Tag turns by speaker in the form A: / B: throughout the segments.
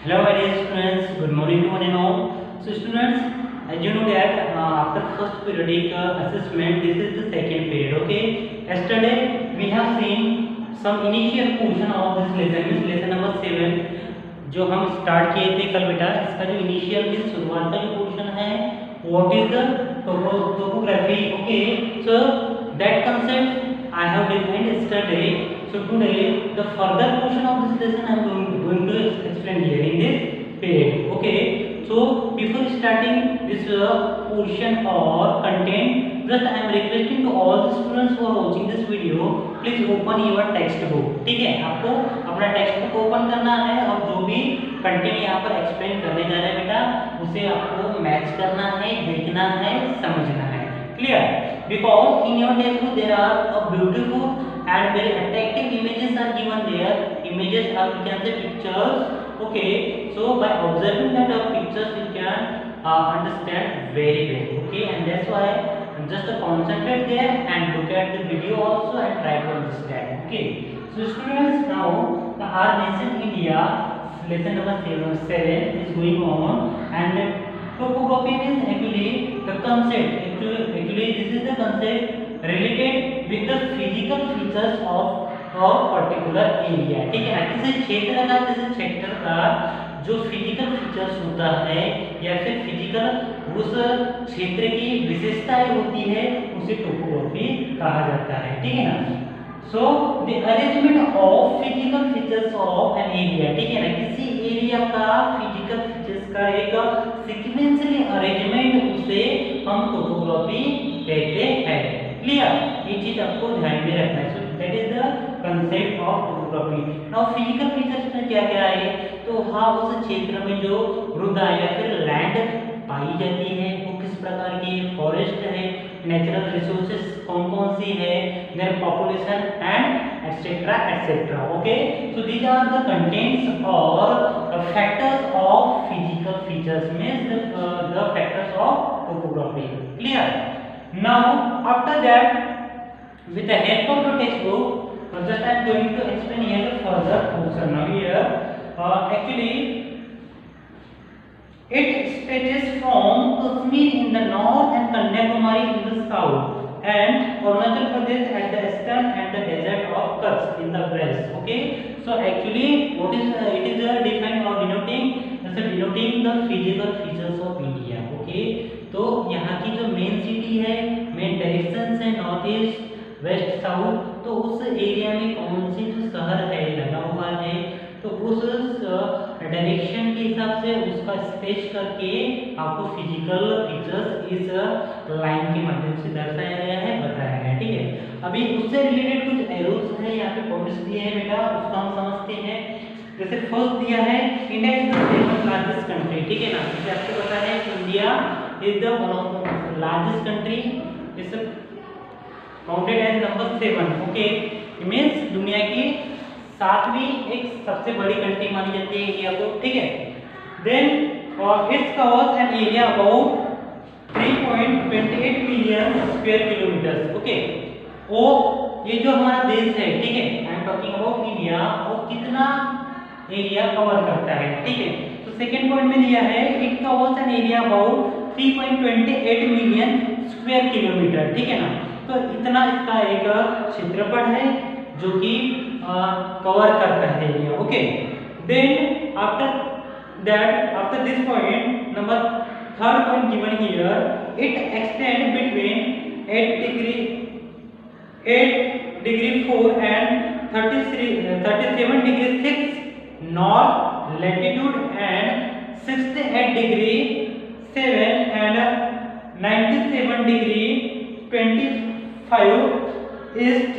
A: Hello, my dear students. Good morning to one and all. So, students, as you know that after first periodic assessment, this is the second period. Okay. Yesterday we have seen some initial portion of this lesson. Means lesson number 7 जो हम start किए थे कल बेटा. इसका जो initial mean शुरुआत का जो पोर्शन है, what is the topography. Okay. So that concept I have defined yesterday. So today the further portion of this lesson I am going to explain here in this period. Okay. So before starting this portion or content, just I am requesting to all the students who are watching this video, please open your textbook. ठीक है, आपको अपना text book open करना है और जो भी content यहाँ पर एक्सप्लेन करने जा रहे हैं बेटा, उसे आपको मैच करना है, देखना है, समझना है. Clear? Because in your textbook there are a beautiful and very attractive images are given there. Images are, we can say, pictures. Okay. So by observing that pictures you can understand very well. Okay. And that's why just concentrate there and look at the video also and try to understand. Okay. So students, now our nation India lesson number 7 is going on, and topography means actually the concept. Actually this is the concept related with the physical features of a particular area. ठीक है ना, किसी क्षेत्र का जो physical features होता है या फिर फिजिकल उस क्षेत्र की विशेषताएं होती है, उसे टोपोग्राफी कहा जाता है. ठीक है ना. So the arrangement of physical features of an area. ठीक है ना, किसी एरिया का फिजिकल फीचर्स का एक सीक्वेंशियली अरेंजमेंट, उसे हम टोपोग्राफी कहते हैं. क्लियर? ये चीज आपको ध्यान में रखना है. So that is the concept of topography. Now physical features में क्या क्या है, तो हाँ, उस क्षेत्र में जो मृदा या फिर लैंड पाई जाती है वो किस प्रकार की, फॉरेस्ट है, नेचुरल रिसोर्सेज कौन कौन सी है, their population and etcetera etcetera. Okay. So these are the contents और factors of physical features, means the factors of topography. Clear? Now after that with the help of the textbook, just I am going to explain here the further portion. Now here actually it stretches from Kashmir in the north and Kanyakumari in the south and Arunachal Pradesh at the eastern and the desert of Kutch in the west. Okay. So actually what is it is defined or denoting the physical features of India. Okay. तो यहाँ की जो main city है, main direction है north east, waste, south, तो उस area में कौन सी जो शहर है लगा हुआ है, तो उस डायरेक्शन के हिसाब से उसका स्केच करके आपको फिजिकल फीचर्स इस लाइन के माध्यम से दर्शाया गया है, बताया गया है. ठीक है. अभी उससे रिलेटेड कुछ एरोस है यहाँ पे पॉइंट्स दिए हैं बेटा, उसको हम समझते हैं. जैसे फर्स्ट दिया है, India is the second largest country. ठीक है ना. जैसे आपको पता है India is the one of the largest country, is counted as number 7. Okay. Means दुनिया की 7वीं एक सबसे बड़ी कंट्री मानी जाती है इंडिया को. ठीक है. Then it's covers an area about 3.28 million square kilometre. Okay. वो ये जो हमारा देश है, ठीक है, I am talking about India, वो कितना एरिया कवर करता है. ठीक है. तो सेकंड पॉइंट में दिया है, it covers an area about 3.28 million square kilometre. ठीक है ना. तो इतना इसका एक क्षेत्रफल है जो कि कवर करता है area. Okay. Then after this point, number third point given here, it extend between 8 degree 4 and 37 degree 6 north latitude and 68 degree 7 and 97 degree 25 east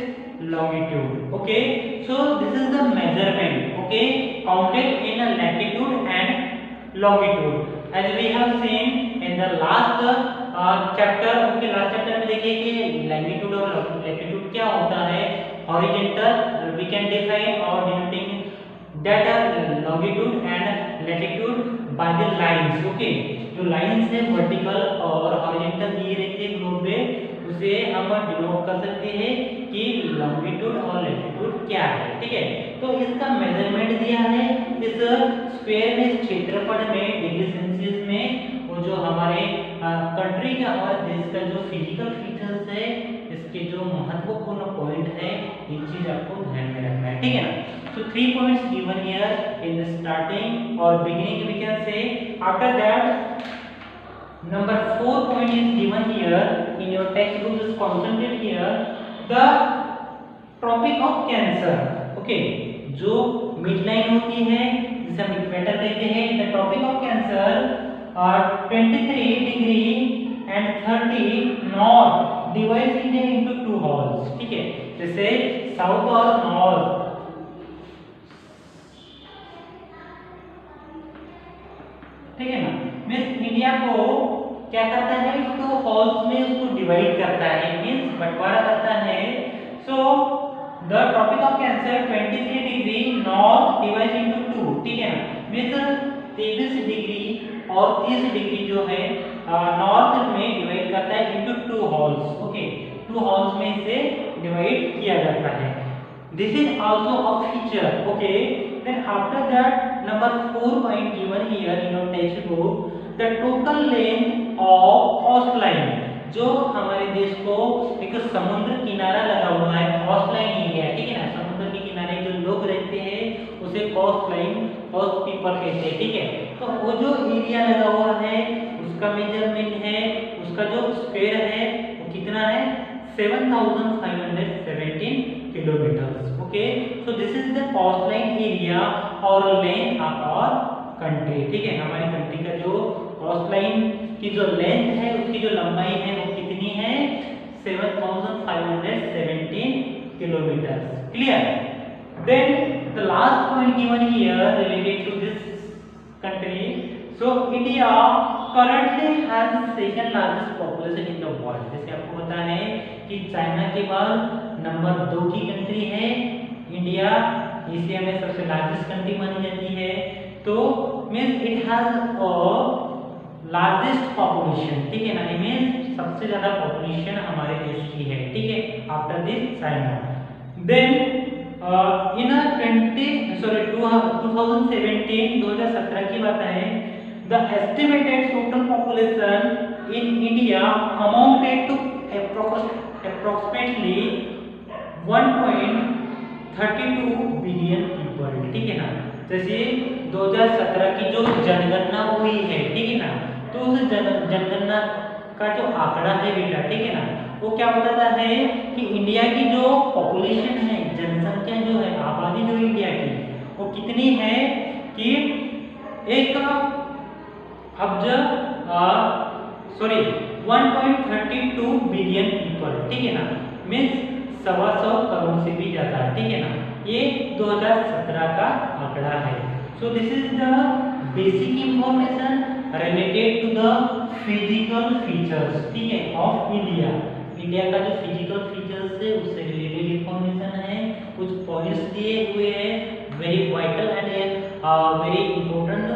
A: longitude. Okay. So this is the measurement. Okay. Counted in a latitude and longitude. As we have seen in the last chapter. Okay. Last chapter में देखिए कि longitude और latitude क्या होता है. Horizontal we can define or denoting that longitude and latitude by the lines. Okay. जो lines है vertical और हॉरिजॉन्टल दिए रहते हैं ग्लोब पे, उसे हम डिनोट कर सकते हैं कि लॉन्गिट्यूड और लैटिट्यूड क्या है। ठीक है, तो इसका मेजरमेंट दिया है इस स्क्वायर में, इस क्षेत्रफल में डिग्री सेल्सियस में, और जो हमारे कंट्री का, हमारे देश का जो फिजिकल फीचर्स है, इसके जो महत्वपूर्ण पॉइंट है, ये चीज आपको ध्यान में रखना है। ठीक है ना, so 3 points given here in the starting or beginning we can say. After that, number 4 point is given here in your textbook. Just concentrate here, the tropic of Cancer. Okay, जो midline होती है जिसे हम equator कहते हैं, the tropic of Cancer are 23 degree and 30 north divides India into 2 halves. ठीक है, जैसे साउथ और नॉर्थ, ठीक है ना, मीन्स इंडिया को क्या करता है, तो हॉल्स में उसको डिवाइड करता है, मीन्स बंटवारा करता है। So the tropic of cancer 23 degree north divide into 2, ठीक है ना, मीन्स 23 डिग्री और 30 डिग्री जो है नॉर्थ में डिवाइड करता है इनटू 2 हॉल्स। ओके, 2 हॉल्स में इसे डिवाइड किया जाता है। This is also a feature. Okay, then after that number 4 point given here in your textbook, the total length of coastline, जो हमारे देश को एक समुद्र किनारा लगा हुआ है, कोस्टलाइन एरिया, ठीक है ना, समुद्र के किनारे जो लोग रहते हैं उसे कोस्टलाइन, कोस्ट पीपल कहते हैं। ठीक है, तो वो जो एरिया लगा हुआ है उसका मेजरमेंट है, उसका जो स्क्वायर है वो कितना है, 7517 kilometre. Okay, so this is the coastline area और लेंथ ऑफ आवर कंट्री। ठीक है, हमारी कंट्री का जो कोस्टलाइन की जो लेंथ है, उसकी जो लंबाई है वो कितनी है, 7517 kilometre. Clear? Then the last point given here related to this country, so India currently has the second largest population in the world. जैसे आपको पता है कि चाइना के बाद नंबर 2 की कंट्री है इंडिया, एशिया में सबसे लार्जेस्ट कंट्री मानी जाती है। तो means it has a largest population, ठीक है ना, मींस सबसे ज्यादा पॉपुलेशन हमारे देश की है। ठीक है, after this China. Then in 2017 की बात है, the estimated total population in India amounted to approximately 1.32 billion people। ठीक है ना, जैसे 2017 की जो जनगणना हुई है, ठीक है ना, तो उस जनगणना का जो आंकड़ा है बेटा, ठीक है ना, वो क्या बताता है कि इंडिया की जो पॉपुलेशन है, जनसंख्या जो है, आबादी जो इंडिया की वो कितनी है कि 1.32 बिलियन पीपल। ठीक है ना, मीन्स 125 करोड़ से भी ज्यादा। ठीक है ना, ये 2017 का आंकड़ा है। So this is the basic information related to the physical features, ठीक है, ऑफ इंडिया। इंडिया का जो फिजिकल फीचर्स है उससे रिलेटेड इंफॉर्मेशन है, कुछ पॉइंट्स दिए हुए हैं, very vital and very important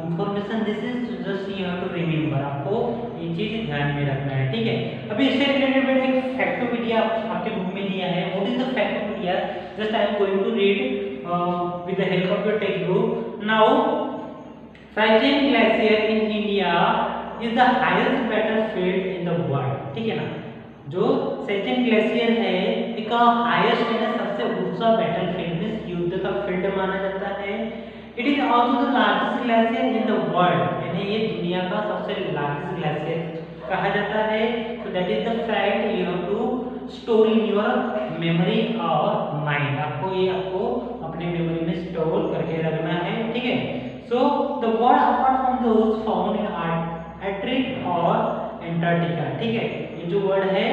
A: information. This is just you have to remember, आपको ये चीज ध्यान में रखना है। ठीक है, अभी इससे रिलेटेड मैंने एक फैक्टोपीडिया आपके बुक में दिया है। What is the factopedia? Just I am going to read with the help of your text book. Now Siachen glacier in India is the highest battlefield in the world. ठीक है ना, जो Siachen ग्लेशियर है एक highest यानी सबसे ऊंचा battlefield, युद्ध का फील्ड माना जाता है। It is also the largest glacier in the world, यानी ये दुनिया का सबसे लार्जेस्ट ग्लेशियर कहा जाता है। So that is the fact you have to store in your memory और माइंड। आपको अपने मेमोरी में स्टोर करके रखना है। ठीक है, so the word apart from those found in Arctic और एंटार्क्टिका। ठीक है, ये जो वर्ड है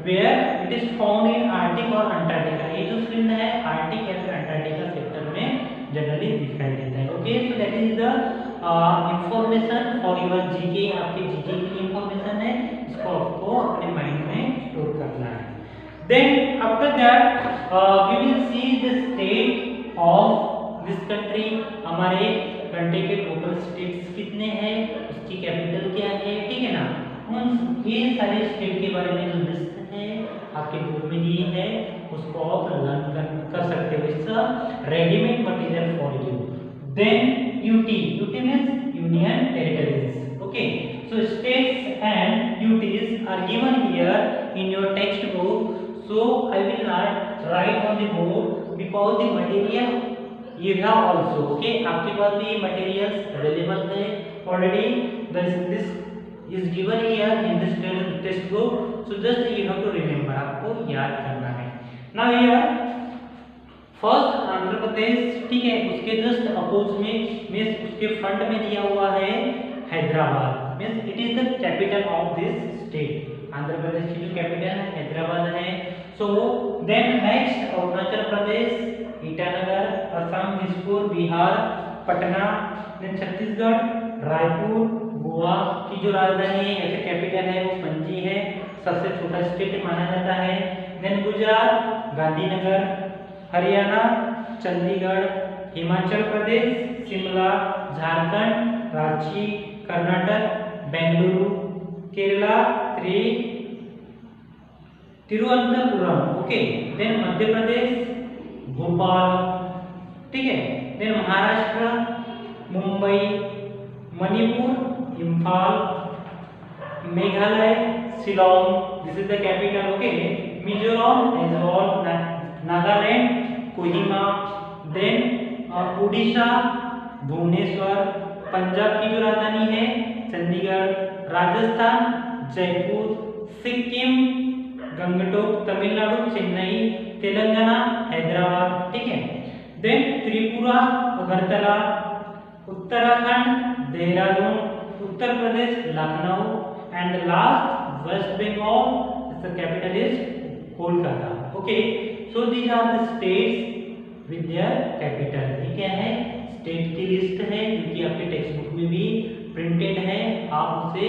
A: where it is found in Arctic और अंटार्कटिका, ये जो फील्ड है आर्कटिक या फिर अंटार्कटिका सेक्टर में जनरली दिखाई देता है। Okay, so that is the information for your GK, आपके जीके की इंफॉर्मेशन है, इसको आपको अपने माइंड में स्टोर करना है। Then after that we will see the state of this country. हमारे कंट्री के टोटल स्टेट्स कितने हैं उसकी उसकी कैपिटल क्या है, ठीक है ना। उन ये सारे स्टेट के बारे में जो लिस्ट है आपके बुक में दी है उसको आप लर्न कर सकते हो। It's readymade material for you. Then UT, UT means union territories. Okay, so states and UTs are given here in your textbook, so I will not write on the board because the material you have also, okay, आपके पास भी materials available है already, this is given here in this textbook, so just you have to remember, आपको याद करना है। now here first Andhra Pradesh, ठीक है, उसके जस्ट अपोज में मींस उसके फ्रंट में दिया हुआ है Hyderabad, means it is the capital of this state. Andhra Pradesh की जो कैपिटल है हैदराबाद है। So then next Arunachal Pradesh, Itanagar, Assam, Dispur, Bihar, Patna, then Chhattisgarh, Raipur, Goa की जो राजधानी है या फिर कैपिटल है वो पणजी है, सबसे छोटा स्टेट माना जाता है। Then Gujarat, Gandhinagar, Haryana, Chandigarh, Himachal Pradesh, Shimla, Jharkhand, Ranchi, Karnataka, Bengaluru, Kerala, Thiruvananthapuram, okay. Then Madhya Pradesh, Bhopal, ठीक है। Then Maharashtra, Mumbai, Manipur, Imphal, Meghalaya, Shillong, this is the capital, okay. Mizoram, Aizawl, Nagaland, Kohima, then Orissa, Bhubaneswar, Punjab की जो राजधानी है चंडीगढ़, राजस्थान, जयपुर, सिक्किम, गंगटोक, तमिलनाडु, चेन्नई, तेलंगाना, हैदराबाद, ठीक है। Then Tripura, Agartala, Uttarakhand, Dehradun, Uttar Pradesh, Lucknow, and last west Bengal, the capital is Kolkata, okay. So these are the states with their capital. ये क्या है, स्टेट की लिस्ट है जो कि आपके टेक्स्ट बुक में भी प्रिंटेड है, आप उसे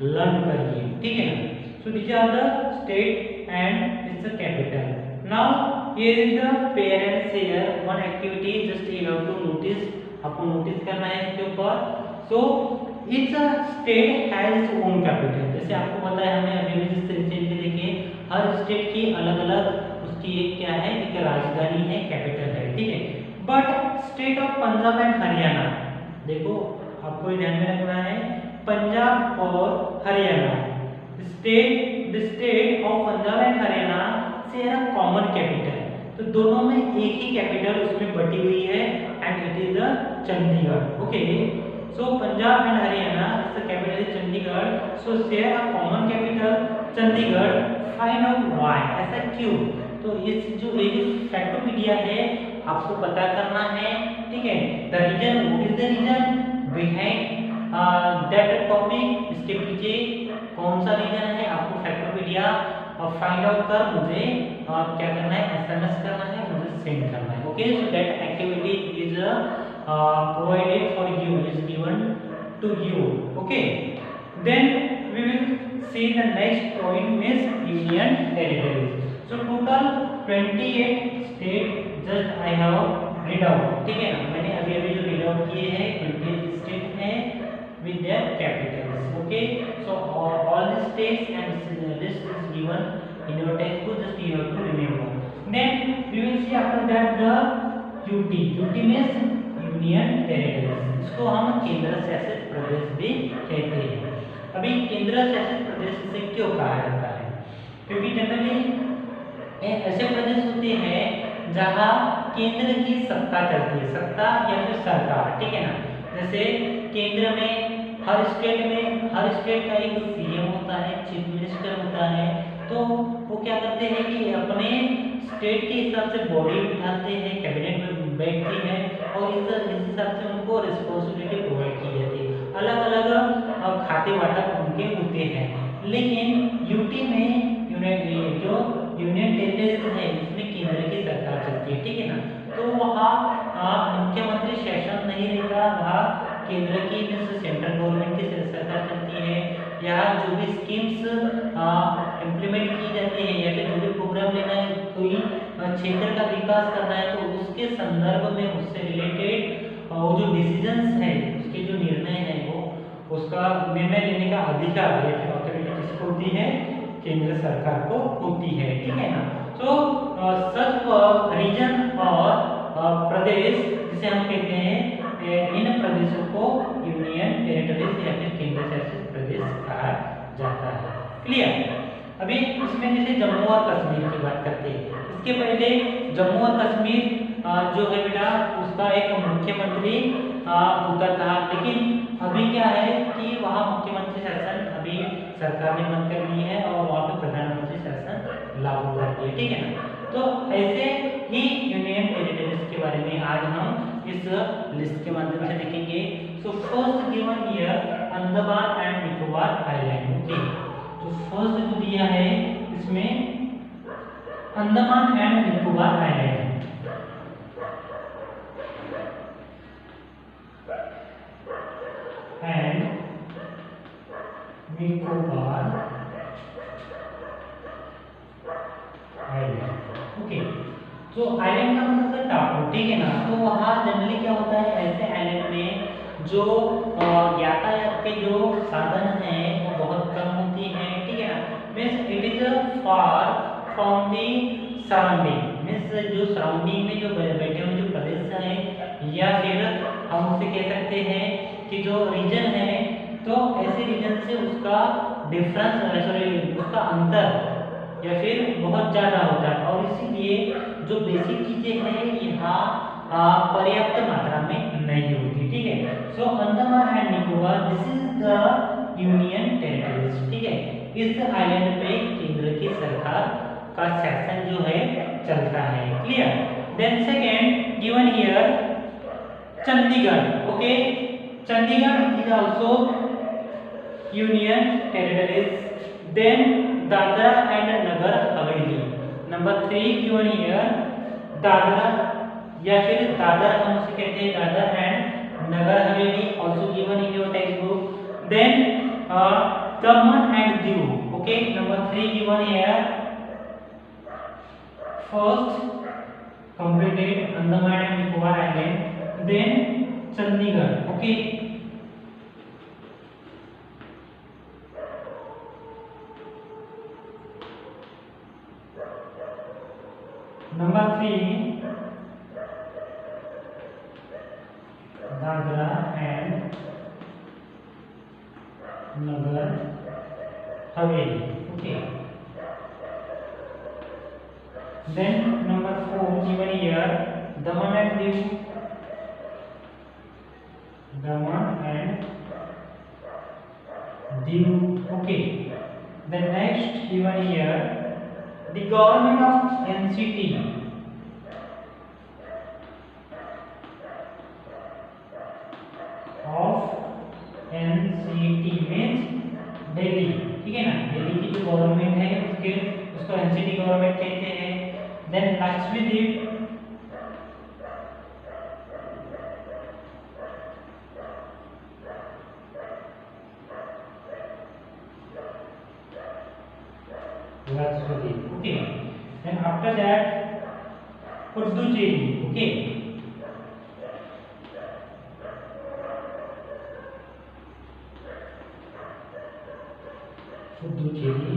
A: लर्न करिए, ठीक है ना। So these are the state and its the capital. Now here is the pair and share one activity, just you have to notice, आपको नोटिस करना है इसके ऊपर। So each state has its own capital. जैसे आपको पता है, हमने अभी भी जिस रिसेंटली देखे, हर स्टेट की अलग अलग उसकी एक क्या है, एक राजधानी है, कैपिटल है, ठीक है। But state of Punjab and Haryana, देखो आपको ध्यान में रखना है, पंजाब और Haryana, the state of Punjab and Haryana share a common capital. तो दोनों में एक ही कैपिटल उसमें बटी हुई है and it is the Chandigarh, okay. So Punjab and Haryana is the capital is Chandigarh, so share a common capital Chandigarh. Find out why, ऐसा क्यों। तो इस जो फैक्टोपीडिया है आपको पता करना है, ठीक है। The reason, what is the reason behind that topic, इसके पीछे कौन सा रीजन है, आपको फैक्टोपीडिया और फाइंड आउट कर मुझे क्या करना है, एसएमएस करना है, मुझे सेंड करना है, okay. So that activity is provided for you, is given to you, okay. Then we will see the next point is union territories. So total 28 state just I have read out, ठीक है ना। मैंने अभी अभी जो read out किए हैं 28 state हैं with their capitals, okay. So all the states and list is given in your textbook, just you have to remember. Then we will see after that the UT. UT means union territories. इसको हम केंद्र शासित प्रदेश भी कहते हैं। अभी केंद्र शासित प्रदेश से क्यों कहा जाता है, क्योंकि जनरली ऐसे प्रदेश होते हैं जहां केंद्र की सत्ता चलती है, सत्ता या फिर सरकार, ठीक है ना। जैसे केंद्र में हर स्टेट का एक सीएम होता है, चीफ मिनिस्टर होता है, तो वो क्या करते हैं कि अपने स्टेट के हिसाब से बॉडी उठाते हैं, कैबिनेट में बैठती है और इस हिसाब से उनको रिस्पॉन्सिबिलिटी प्रोवाइड की जाती है, अलग अलग खाते वाटप उनके होते हैं। लेकिन यूटी में जो यूनियन टेरिटरीज है इसमें केंद्र की सरकार चलती है, ठीक है ना। तो वहाँ मुख्यमंत्री शासन नहीं रहता, वहाँ केंद्र की सेंट्रल गवर्नमेंट की सरकार चलती है। यहाँ जो भी स्कीम्स इम्प्लीमेंट की जाती है या फिर जो भी प्रोग्राम लेना है, कोई क्षेत्र का विकास करना है, तो उसके संदर्भ में उससे रिलेटेड वो जो डिसीजंस है, उसके जो निर्णय है वो उसका निर्णय लेने का अधिकार या फिर अथॉरिटी किसको होती है, केंद्र सरकार को होती है, ठीक है ना। तो सच रीजन और प्रदेश जिसे हम कहते हैं, इन प्रदेशों को यूनियन टेरिटरीज या फिर केंद्र शासित प्रदेश कहा जाता है। क्लियर। अभी इसमें जैसे जम्मू और कश्मीर की बात करते हैं, इसके पहले जम्मू और कश्मीर जो है बेटा उसका एक मुख्यमंत्री होता था, लेकिन अभी क्या है कि वहाँ मुख्यमंत्री शासन अभी सरकार ने बंद कर ली है और वहाँ पे प्रधानमंत्री शासन लागू कर दिया, ठीक है ना। तो ऐसे ही यूनियन टेरिटरीज के बारे में आज हम इस लिस्ट के माध्यम से देखेंगे। So first given here Andaman and Nicobar island. Okay, तो फर्स्ट जो दिया है इसमें Andaman and Nicobar island. And Nicobar island. Okay, तो आइलैंड का मतलब है टापू, ठीक है ना। तो वहाँ जनरली क्या होता है, ऐसे आइलैंड में जो यातायात के जो साधन हैं वो बहुत कम होती हैं, ठीक है ना। Means it is far from the surrounding, means जो सराउंडिंग में जो बैठे हुए जो प्रदेश हैं या फिर हम उसे कह सकते हैं कि जो रीजन है, तो ऐसे रीजन से उसका डिफरेंस उसका अंतर या फिर बहुत ज़्यादा होता है, और इसीलिए जो बेसिक चीज़ें हैं यहाँ पर्याप्त मात्रा में नहीं होती, ठीक है। So Andaman and Nicobar this is the union territories, ठीक है। इस आइलैंड पे केंद्र की सरकार का शासन जो है चलता है। Clear. Then second given here Chandigarh. Okay, Chandigarh is also union territories. Then Dadra and Nagar Haveli. Number 3 given here Dadra या फिर दादर हम उसे कहते हैं, Dadar and Nagar Haveli also given in your text book. Then Daman and Diu. Okay, number 3 given here first completed Andaman and Nicobar Island, then Chandigarh. Okay, number 3 Dadra and Nagar Haveli. Okay, then number 4 given here Daman and Diu. Daman and Diu. Okay, then next given here the government of NCT means Delhi, ठीक है ना। दिल्ली की जो government है उसको NCT government कहते हैं। Then Lakshadweep, okay. Then after that Puducherry. Okay, Puducherry